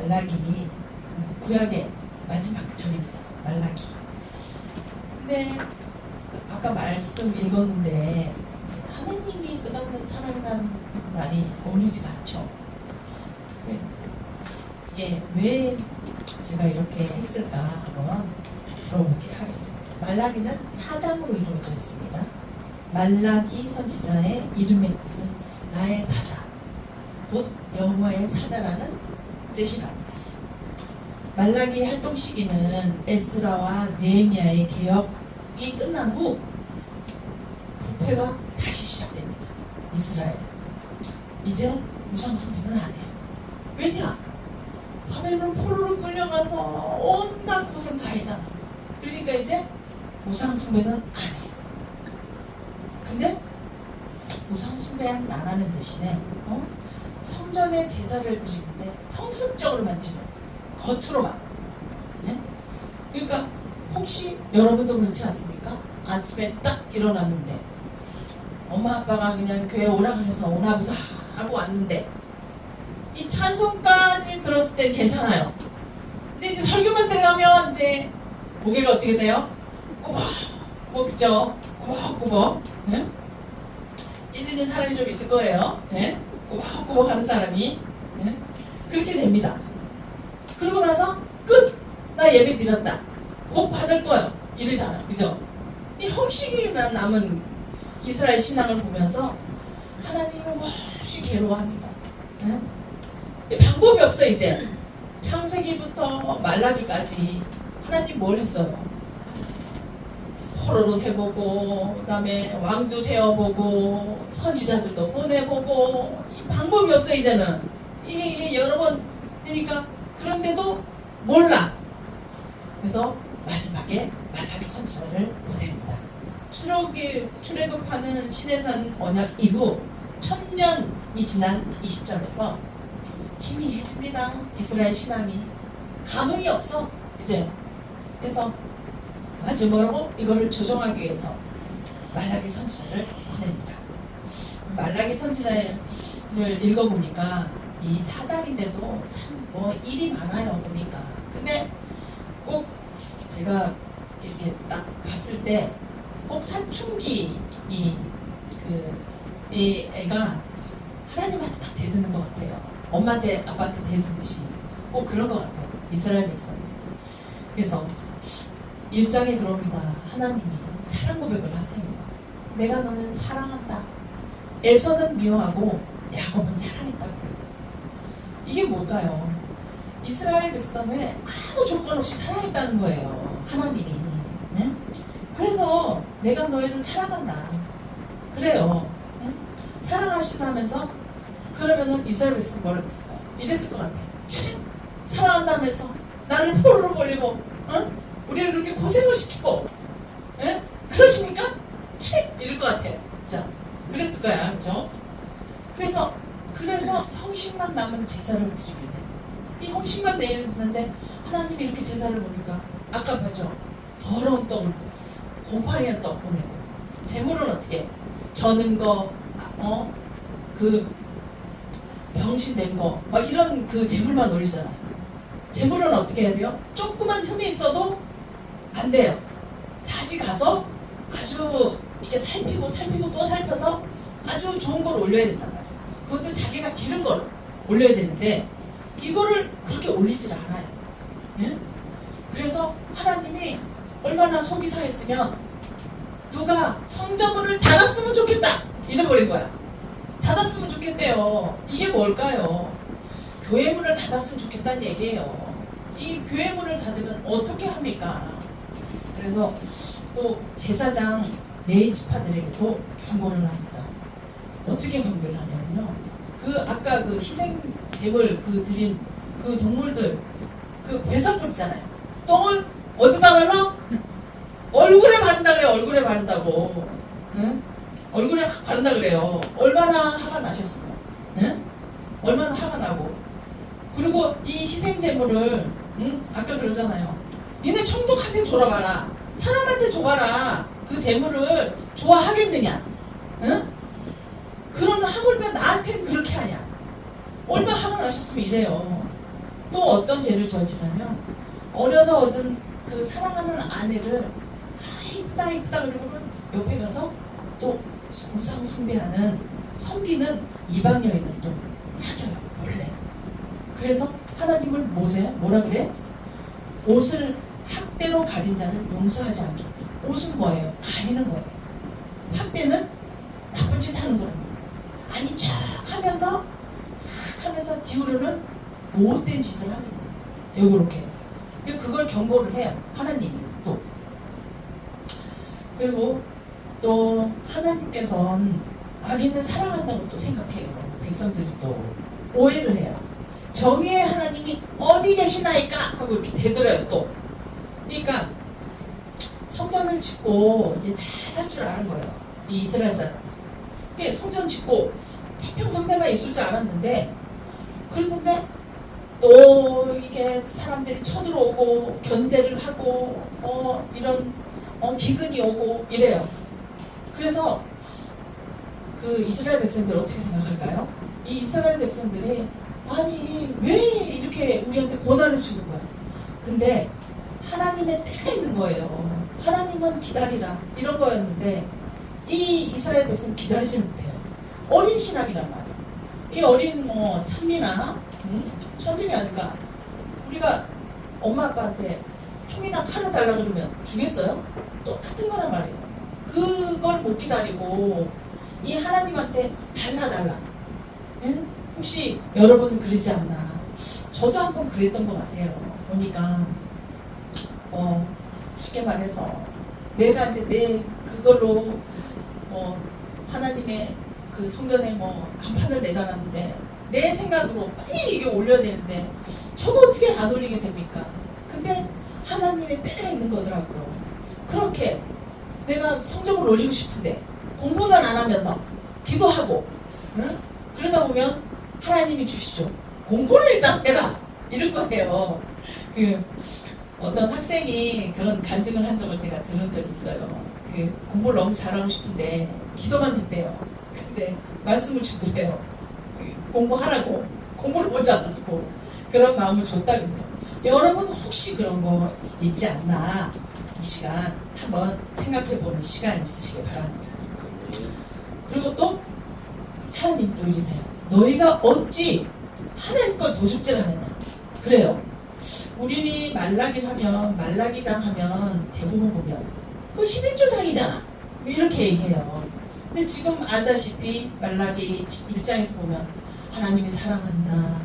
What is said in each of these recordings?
말라기 구약의 마지막 절입니다. 말라기. 근데 아까 말씀 읽었는데 하나님이 끝없는 사랑이라는 말이 어울리지가 않죠. 이게 왜 제가 이렇게 했을까 한번 들어보게 하겠습니다. 말라기는 4장으로 이루어져 있습니다. 말라기 선지자의 이름의 뜻은 나의 사자, 곧 여호와의 사자라는 뜻이랍니다. 말라기 활동 시기는 에스라와 느헤미야의 개혁이 끝난 후 부패가 다시 시작됩니다. 이스라엘 이제 우상숭배는 안 해요. 왜냐? 바벨론 포로로 끌려가서 온갖 곳을 다 했잖아. 그러니까 이제 우상숭배는 안 해요. 근데 우상숭배는 안 하는 대신에 성전에 제사를 드리는데 형습적으로만 드려요. 겉으로만. 네? 그러니까 혹시 여러분도 그렇지 않습니까? 아침에 딱 일어났는데 엄마 아빠가 그냥 교회 오라 그래서 오나보다 하고 왔는데 이 찬송까지 들었을 땐 괜찮아요. 근데 이제 설교만 들어가면 이제 고개가 어떻게 돼요? 꾸벅 그죠? 꾸벅꾸벅. 네? 찔리는 사람이 좀 있을 거예요. 네? 꾸벅꾸벅 하는 사람이. 네? 그렇게 됩니다. 그러고 나서 끝! 나 예배 드렸다. 복 받을 거예요. 이러잖아요. 그죠? 이 형식이만 남은 이스라엘 신앙을 보면서 하나님은 몹시 괴로워합니다. 네? 방법이 없어. 이제 창세기부터 말라기까지 하나님 뭘 했어요? 포로로 해보고 그 다음에 왕도 세워보고 선지자들도 보내보고 이 방법이 없어. 이제는 이게 여러 번 되니까 그런데도 몰라. 그래서 마지막에 말라기 선지자를 보냅니다. 출애굽하는 시내산 언약 이후 1000년이 지난 이 시점에서 희미해집니다. 이스라엘 신앙이 감흥이 없어 이제. 그래서 마지막으로 이거를 조정하기 위해서 말라기 선지자를 보냅니다. 말라기 선지자를 읽어보니까 이 4장인데도 참 뭐 일이 많아요 보니까. 근데 꼭 제가 이렇게 딱 봤을 때 꼭 사춘기 이 애가 하나님한테 막 대드는 것 같아요. 엄마한테 아빠한테 대드듯이 꼭 그런 것 같아요. 이스라엘 백성. 그래서 1장에 그럽니다. 하나님이 사랑 고백을 하세요. 내가 너를 사랑한다. 에서는 미워하고 야곱은 사랑했다고 해요. 이게 뭘까요? 이스라엘 백성을 아무 조건 없이 사랑했다는 거예요. 하나님이. 네? 그래서 내가 너희를 사랑한다. 그래요. 응? 사랑하신다면서 그러면은 이스라엘 백성이 뭐라 그랬을까요? 이랬을 것 같아요. 치! 사랑한다면서 나를 포로로 벌리고 응? 우리를 그렇게 고생을 시키고 응? 그러십니까? 치! 이럴 것 같아요. 자, 그랬을 거야. 그죠? 그래서 형식만 남은 제사를 드리길래 이 형식만 내일 드는데 하나님이 이렇게 제사를 보니까 아까 봤죠? 더러운 떡을 공파리한 떡 보내고 재물은 어떻게 저는 거 그 병신된 거 막 이런 그 재물만 올리잖아요. 재물은 어떻게 해야 돼요? 조그만 흠이 있어도 안 돼요. 다시 가서 아주 이렇게 살피고 또 살펴서 아주 좋은 걸 올려야 된단 말이에요. 그것도 자기가 기른 걸 올려야 되는데 이거를 그렇게 올리질 않아요. 예? 그래서 하나님이 얼마나 속이 상했으면 누가 성전문을 닫았으면 좋겠다 이래버린 거야. 닫았으면 좋겠대요. 이게 뭘까요? 교회 문을 닫았으면 좋겠다는 얘기예요. 이 교회 문을 닫으면 어떻게 합니까? 그래서 또 제사장 레위 지파들에게도 경고를 합니다. 어떻게 경고를 하냐면요. 아까 그 희생 제물 드린 그 동물들 그 배설물 있잖아요. 똥을 어디다 발라? 얼굴에 바른다 그래요. 얼굴에 바른다고. 응? 얼굴에 확 바른다 그래요. 얼마나 화가 나셨어요. 응? 얼마나 화가 나고. 그리고 이 희생 제물을 아까 그러잖아요. 니네 총독한테 줘봐라. 사람한테 줘봐라. 그 제물을 좋아하겠느냐? 응? 그러면 하물며 나한테는 그렇게 하냐? 얼마나 화가 나셨으면 이래요. 또 어떤 죄를 저지르냐면 어려서 얻은 그 사랑하는 아내를 이쁘다 이쁘다 그러고는 옆에 가서 또 우상 숭배하는 섬기는 이방 여인을 또 사귀어요 몰래. 그래서 하나님을 뭐라 그래? 옷을 학대로 가린 자를 용서하지 않겠다. 옷은 뭐예요? 가리는 거예요. 학대는 나쁜 짓 하는 거란 말이에요. 아닌 척 하면서 뒤로는 못된 짓을 합니다. 요렇게. 그걸 경고를 해요. 하나님이 또. 그리고 또 하나님께서는 악인을 사랑한다고 또 생각해요. 백성들이 또 오해를 해요. 정의의 하나님이 어디 계시나이까? 하고 이렇게 되들어요 또. 그러니까 성전을 짓고 이제 잘 살 줄 아는 거예요. 이 이스라엘 사람들. 성전 짓고 태평성대만 있을 줄 알았는데 그랬는데 또 이게 사람들이 쳐들어오고 견제를 하고 이런 기근이 오고 이래요. 그래서 그 이스라엘 백성들 어떻게 생각할까요? 이 이스라엘 백성들이 아니 왜 이렇게 우리한테 고난을 주는 거야? 근데 하나님의 때가 있는 거예요. 하나님은 기다리라 이런 거였는데 이 이스라엘 백성은 기다리지 못해요. 어린 신앙이란 말이에요. 이 어린 찬미나 천둥이 아닐까? 우리가 엄마 아빠한테 총이나 칼을 달라 그러면 주겠어요? 똑같은 거란 말이에요. 그걸 못 기다리고 이 하나님한테 달라. 응? 혹시 여러분은 그러지 않나? 저도 한번 그랬던 것 같아요. 보니까 쉽게 말해서 내가 이제 내 그걸로 하나님의 그 성전에 간판을 내달았는데 내 생각으로 빨리 이게 올려야 되는데 저거 어떻게 안 올리게 됩니까? 근데 하나님의 때가 있는 거더라고요. 그렇게 내가 성적을 올리고 싶은데 공부는 안 하면서 기도하고 응? 그러다 보면 하나님이 주시죠. 공부를 일단 해라 이럴 거예요. 어떤 학생이 그런 간증을 한 적을 제가 들은 적이 있어요. 공부를 너무 잘하고 싶은데 기도만 했대요. 근데 말씀을 주더래요. 공부하라고. 공부를 못 잘하고 그런 마음을 줬다는데 여러분 혹시 그런 거 있지 않나? 이 시간 한번 생각해보는 시간 있으시길 바랍니다. 그리고 또 하나님 또 이러세요. 너희가 어찌 하나님 걸 도둑질 하느냐. 그래요. 우리는 말라기장 하면 대부분 보면 그거 11조장이잖아. 이렇게 얘기해요. 근데 지금 알다시피 말라기 1장에서 보면 하나님이 사랑한다.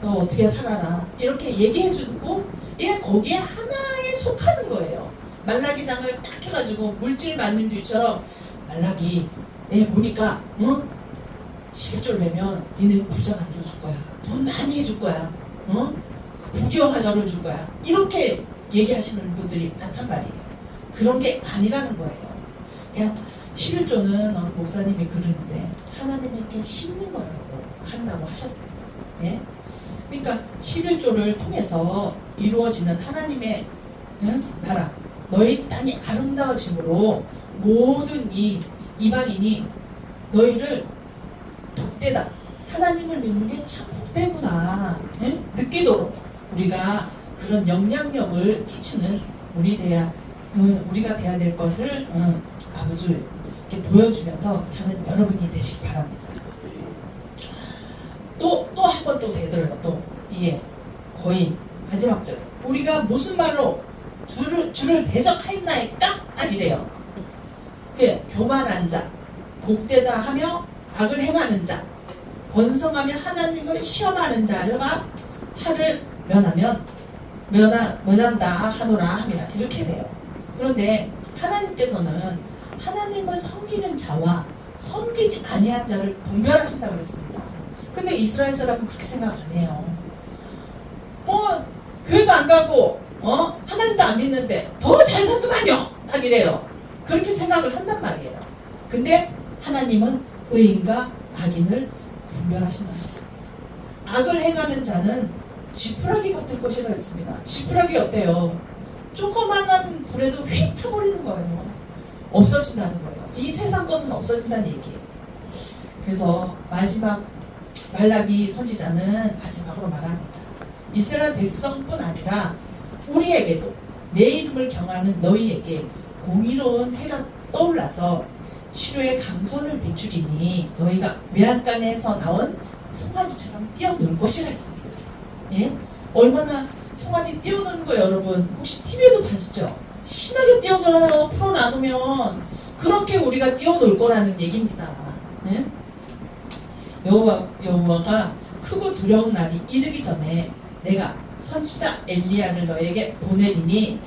너 어떻게 살아라. 이렇게 얘기해주고 얘 거기에 하나에 속하는 거예요. 말라기장을 딱 해가지고 물질 맞는 줄처럼 말라기 내 보니까 11조를 내면 니네 부자 만들어줄 거야. 돈 많이 해줄 거야. 부귀영화 열어줄 거야. 이렇게 얘기하시는 분들이 많단 말이에요. 그런 게 아니라는 거예요. 그냥 11조는 목사님이 그러는데 하나님께 심는 거라고 한다고 하셨습니다. 예? 그러니까 11조를 통해서 이루어지는 하나님의 나라, 너희 땅이 아름다워짐으로 모든 이 이방인이 너희를 복되다. 하나님을 믿는 게 참 복되구나. 예? 느끼도록 우리가 그런 영향력을 끼치는 우리가 돼야 될 것을 아버지 이렇게 보여주면서 사는 여러분이 되시기 바랍니다. 또 한 번 또 되더라고요. 또 이게 거의 마지막 절에 우리가 무슨 말로 주를 대적하였나이까? 딱 이래요. 교만한 자, 복되다 하며 악을 행하는 자, 번성하며 하나님을 시험하는 자가 화를 면한다 하노라 함이라 이렇게 돼요. 그런데 하나님께서는 하나님을 섬기는 자와 섬기지 아니한 자를 분별하신다고 그랬습니다. 근데 이스라엘 사람은 그렇게 생각 안 해요. 교회도 안 가고 하나님도 안 믿는데 더 잘 산다만요. 딱 이래요. 그렇게 생각을 한단 말이에요. 근데 하나님은 의인과 악인을 분별하신다 하셨습니다. 악을 행하는 자는 지푸라기 같을 것이라 했습니다. 지푸라기 어때요? 조그만한 불에도 휙 타버리는 거예요. 없어진다는 거예요. 이 세상 것은 없어진다는 얘기예요. 그래서 마지막 말라기 선지자는 마지막으로 말합니다. 이스라엘 백성뿐 아니라 우리에게도 내 이름을 경하는 너희에게 공의로운 해가 떠올라서 치료의 강손을 비추리니 너희가 외양간에서 나온 송아지처럼 뛰어놀 것이라 했습니다. 예? 얼마나 송아지 뛰어노는 거 여러분 혹시 TV에도 봤죠? 신나게 뛰어놀아요. 풀어놔두면 그렇게 우리가 뛰어놀 거라는 얘기입니다. 예? 여호와가 크고 두려운 날이 이르기 전에 내가 선지자 엘리야를 너에게 보내리니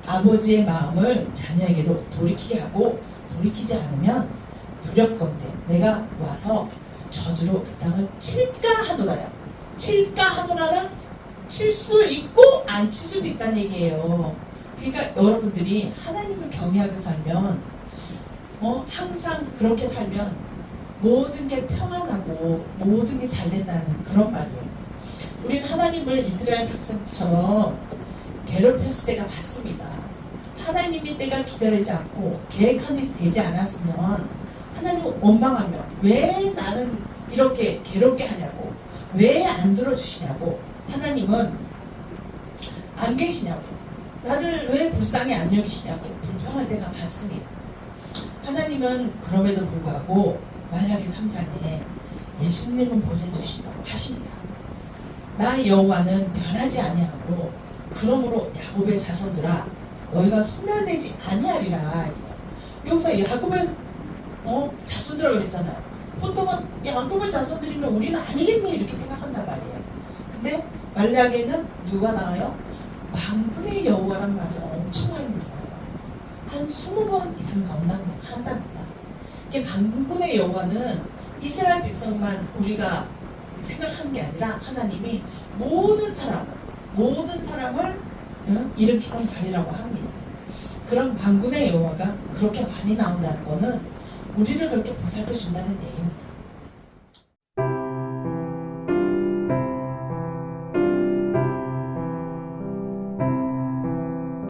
아버지의 마음을 자녀에게로 돌이키게 하고 돌이키지 않으면 두렵건대 내가 와서 저주로 그 땅을 칠까 하노라요. 칠까 하노라는 칠 수 있고 안 칠 수도 있다는 얘기예요. 그러니까 여러분들이 하나님을 경외하게 살면 항상 그렇게 살면 모든 게 평안하고 모든 게 잘 된다는 그런 말이에요. 우리는 하나님을 이스라엘 백성처럼 괴롭혔을 때가 많습니다. 하나님이 때가 기다리지 않고 계획한 일이 되지 않았으면 하나님을 원망하며 왜 나는 이렇게 괴롭게 하냐고 왜 안 들어주시냐고 하나님은 안 계시냐고 나를 왜 불쌍히 안 여기시냐고 불평할 때가 많습니다. 하나님은 그럼에도 불구하고 말라기 3장에 예수님은 보내주시다고 하십니다. 나 여호와는 변하지 아니하므로 그러므로 야곱의 자손들아 너희가 소멸되지 아니하리라 했어요. 여기서 야곱의 자손들이라고 그랬잖아요. 보통은 야곱의 자손들이면 우리는 아니겠니 이렇게 생각한단 말이에요. 근데 말라기에는 누가 나와요? 만군의 여호와란 말이 엄청 많이 나와요. 한 20번 이상 한답니다. 이게 만군의 여호와는 이스라엘 백성만 우리가 생각하는 게 아니라 하나님이 모든 사람을 일으키는 말이라고 합니다. 그런 만군의 여호와가 그렇게 많이 나온다는 거는 우리를 그렇게 보살펴 준다는 얘기입니다.